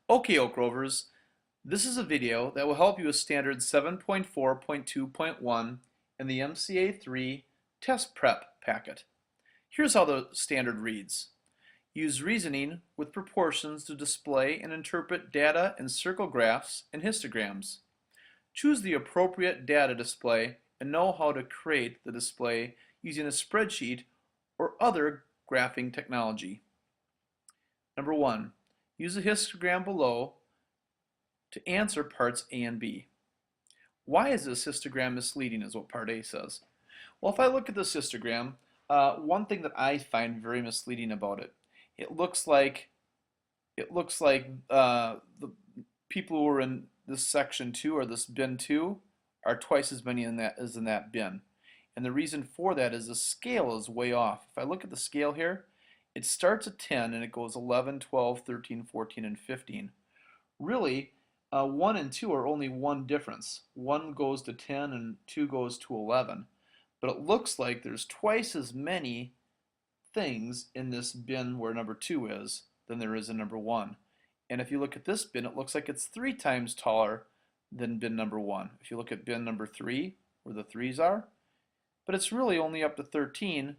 Okay, Oak Rovers, this is a video that will help you with standard 7.4.2.1 in the Mca Iii test prep packet. Here's how the standard reads. Use reasoning with proportions to display and interpret data in circle graphs and histograms. Choose the appropriate data display and know how to create the display using a spreadsheet or other graphing technology. Number 1. Use the histogram below to answer parts A and B. Why is this histogram misleading is what part A says. Well, if I look at this histogram, one thing that I find very misleading about it, it looks like the people who are in this section 2 or this bin 2 are twice as many in that as in that bin. And the reason for that is the scale is way off. If I look at the scale here, it starts at 10 and it goes 11, 12, 13, 14, and 15. Really, 1 and 2 are only one difference. 1 goes to 10 and 2 goes to 11. But it looks like there's twice as many things in this bin where number 2 is than there is in number 1. And if you look at this bin, it looks like it's 3 times taller than bin number 1. If you look at bin number 3, where the 3's are, but it's really only up to 13,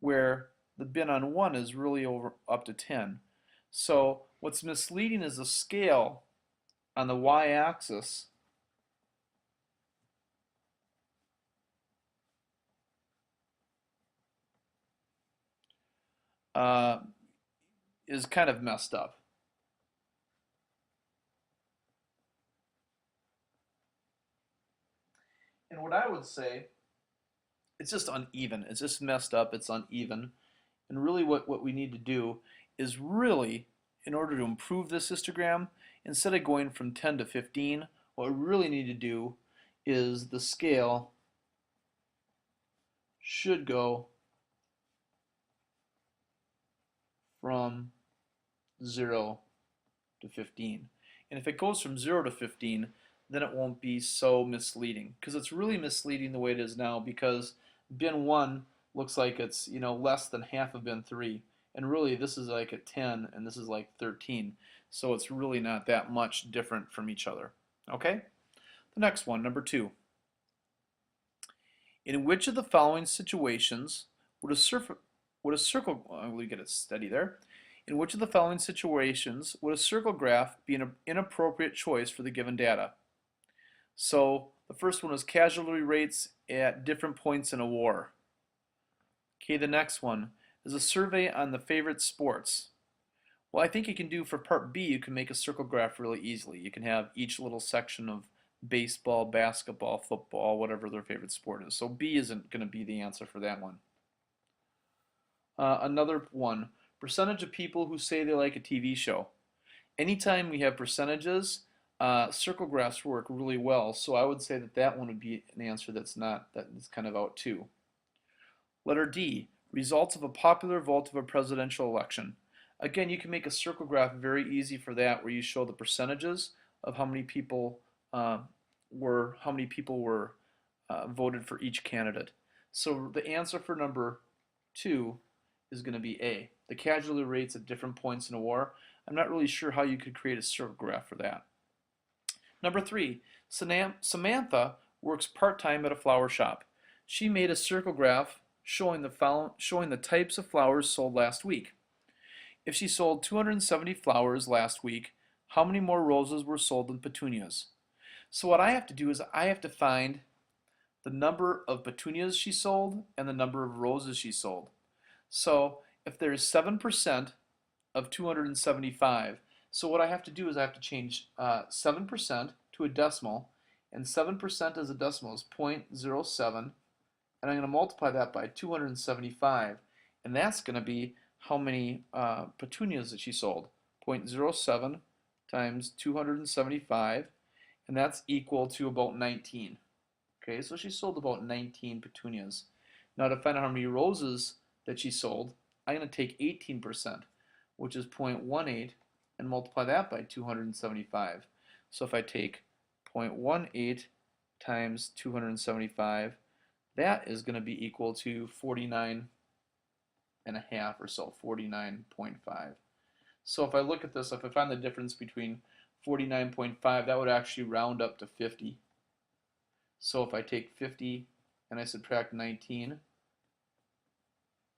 where the bin on 1 is really up to 10. So what's misleading is the scale on the y-axis is kind of messed up. And what I would say, it's just uneven. It's just messed up. It's uneven. And really what we need to do is really, in order to improve this histogram, instead of going from 10 to 15, what we really need to do is the scale should go from 0 to 15. And if it goes from 0 to 15, then it won't be so misleading, because it's really misleading the way it is now, because bin 1 looks like it's, less than half of bin 3, and really this is like at 10 and this is like 13, so it's really not that much different from each other. Okay? The next one, number 2. In which of the following situations would a circle, we get it steady there. In which of the following situations would a circle graph be an inappropriate choice for the given data? So the first one is casualty rates at different points in a war. Okay, the next one is a survey on the favorite sports. Well, I think you can do for part B, you can make a circle graph really easily. You can have each little section of baseball, basketball, football, whatever their favorite sport is. So B isn't going to be the answer for that one. Another one, percentage of people who say they like a TV show. Anytime we have percentages, circle graphs work really well, so I would say that that one would be an answer that's kind of out too. Letter D, results of a popular vote of a presidential election. Again, you can make a circle graph very easy for that, where you show the percentages of how many people were voted for each candidate. So the answer for number 2 is going to be A. The casualty rates at different points in a war. I'm not really sure how you could create a circle graph for that. Number 3, Samantha works part-time at a flower shop. She made a circle graph showing the types of flowers sold last week. If she sold 270 flowers last week, how many more roses were sold than petunias? So what I have to do is I have to find the number of petunias she sold and the number of roses she sold. So if there's 7% of 275, so what I have to do is I have to change 7% to a decimal, and 7% as a decimal is 0.07, and I'm going to multiply that by 275, and that's going to be how many petunias that she sold. 0.07 times 275, and that's equal to about 19. Okay, so she sold about 19 petunias. Now to find out how many roses that she sold, I'm going to take 18%, which is 0.18, and multiply that by 275. So if I take 0.18 times 275, that is going to be equal to 49 and a half or so, 49.5. So if I look at this, if I find the difference between 49.5, that would actually round up to 50. So if I take 50 and I subtract 19,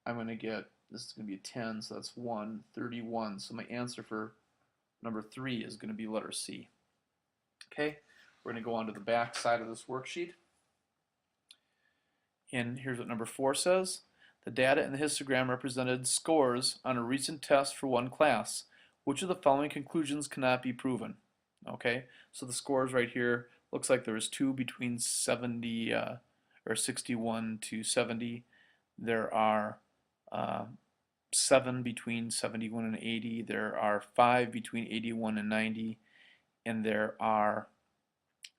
I'm going to get, this is going to be a 10, so that's 131. So my answer for number 3 is going to be letter C. Okay, we're going to go on to the back side of this worksheet. And here's what number 4 says. The data in the histogram represented scores on a recent test for one class. Which of the following conclusions cannot be proven? Okay, so the scores right here, looks like there was 2 between 70 or 61 to 70. There are 7 between 71 and 80. There are 5 between 81 and 90. And there are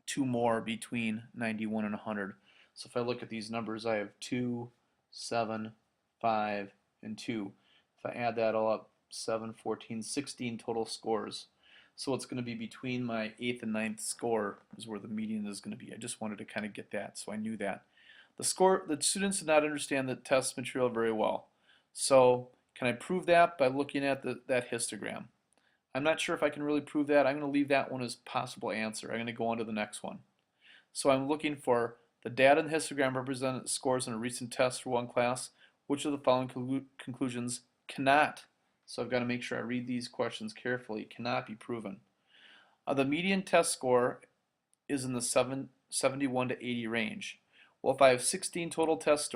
2 more between 91 and 100. So if I look at these numbers, I have 2, 7, 5, and 2. If I add that all up, 7, 14, 16 total scores. So it's going to be between my 8th and 9th score is where the median is going to be. I just wanted to kind of get that, so I knew that. The students did not understand the test material very well. So can I prove that by looking at that histogram? I'm not sure if I can really prove that. I'm going to leave that one as possible answer. I'm going to go on to the next one. So I'm looking for the data in the histogram represented scores in a recent test for one class. Which of the following conclusions cannot? So I've got to make sure I read these questions carefully. Cannot be proven. The median test score is in the 71 to 80 range. Well, if I have 16 total test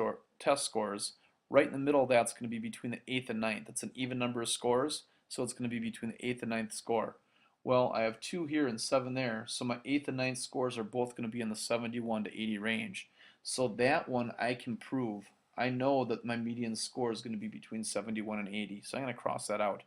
scores, right in the middle of that's going to be between the 8th and 9th. That's an even number of scores, so it's going to be between the 8th and 9th score. Well, I have 2 here and 7 there, so my 8th and 9th scores are both going to be in the 71 to 80 range. So that one I can prove. I know that my median score is going to be between 71 and 80, so I'm going to cross that out.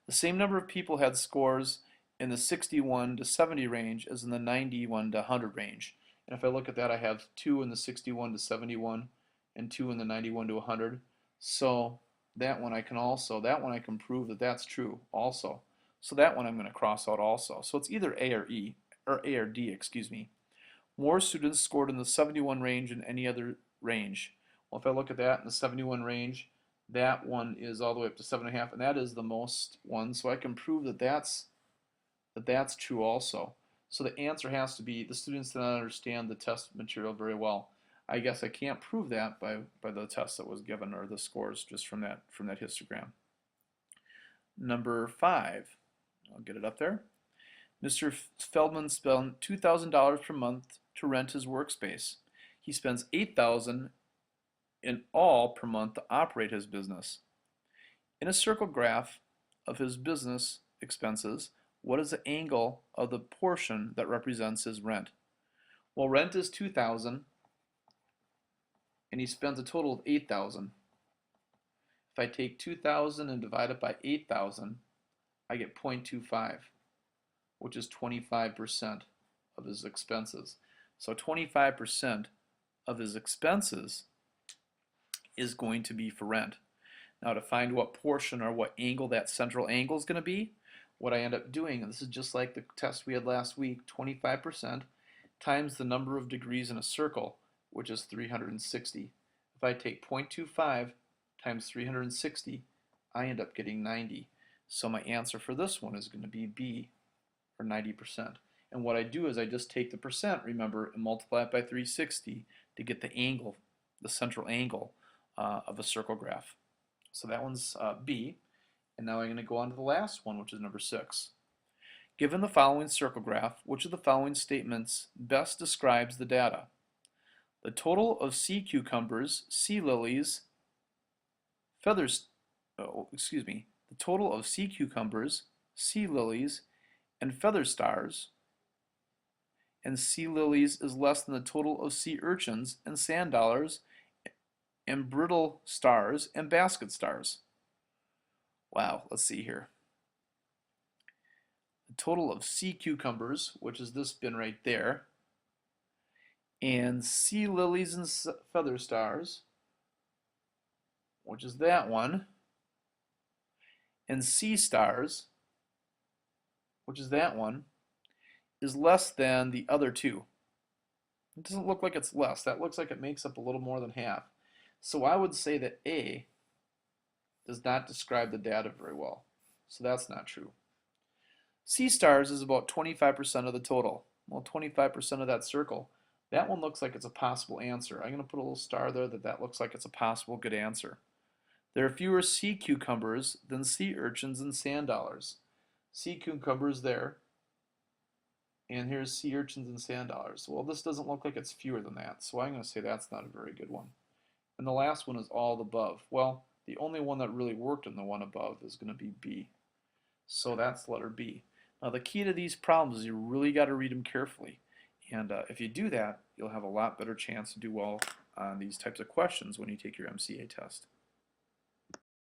The same number of people had scores in the 61 to 70 range as in the 91 to 100 range. And if I look at that, I have 2 in the 61 to 71 and 2 in the 91 to 100. So that one I can prove that that's true also. So that one I'm going to cross out also. So it's either A or E, or A or D, excuse me. More students scored in the 71 range than any other range. Well, if I look at that in the 71 range, that one is all the way up to 7.5, and that is the most one. So I can prove that that's true also. So the answer has to be the students did not understand the test material very well. I guess I can't prove that by the test that was given or the scores just from that histogram. Number 5, I'll get it up there. Mr. Feldman spent $2,000 per month to rent his workspace. He spends $8,000 in all per month to operate his business. In a circle graph of his business expenses, what is the angle of the portion that represents his rent? Well, rent is $2,000 and he spends a total of $8,000. If I take $2,000 and divide it by 8,000, I get 0.25, which is 25% of his expenses. So 25% of his expenses is going to be for rent. Now to find what portion or what angle that central angle is going to be, what I end up doing, and this is just like the test we had last week, 25% times the number of degrees in a circle, which is 360. If I take 0.25 times 360, I end up getting 90. So my answer for this one is going to be B, or 90%. And what I do is I just take the percent, remember, and multiply it by 360 to get the angle, the central angle of a circle graph. So that one's B. And now I'm going to go on to the last one, which is number 6. Given the following circle graph, which of the following statements best describes the data? The total of sea cucumbers, sea lilies, the total of sea cucumbers, sea lilies, and feather stars, and sea lilies is less than the total of sea urchins and sand dollars and brittle stars and basket stars. Wow, let's see here. The total of sea cucumbers, which is this bin right there, and sea lilies and feather stars, which is that one, and sea stars, which is that one, is less than the other two. It doesn't look like it's less. That looks like it makes up a little more than half. So I would say that A does not describe the data very well. so that's not true. C stars is about 25% of the total. Well, 25% of that circle, that one looks like it's a possible answer. I'm going to put a little star there that looks like it's a possible good answer. There are fewer sea cucumbers than sea urchins and sand dollars. Sea cucumbers there, and here's sea urchins and sand dollars. Well, this doesn't look like it's fewer than that, so I'm going to say that's not a very good one. And the last one is all above. Well, the only one that really worked in the one above is going to be B. So that's letter B. Now the key to these problems is you really got to read them carefully. And if you do that, you'll have a lot better chance to do well on these types of questions when you take your MCA test.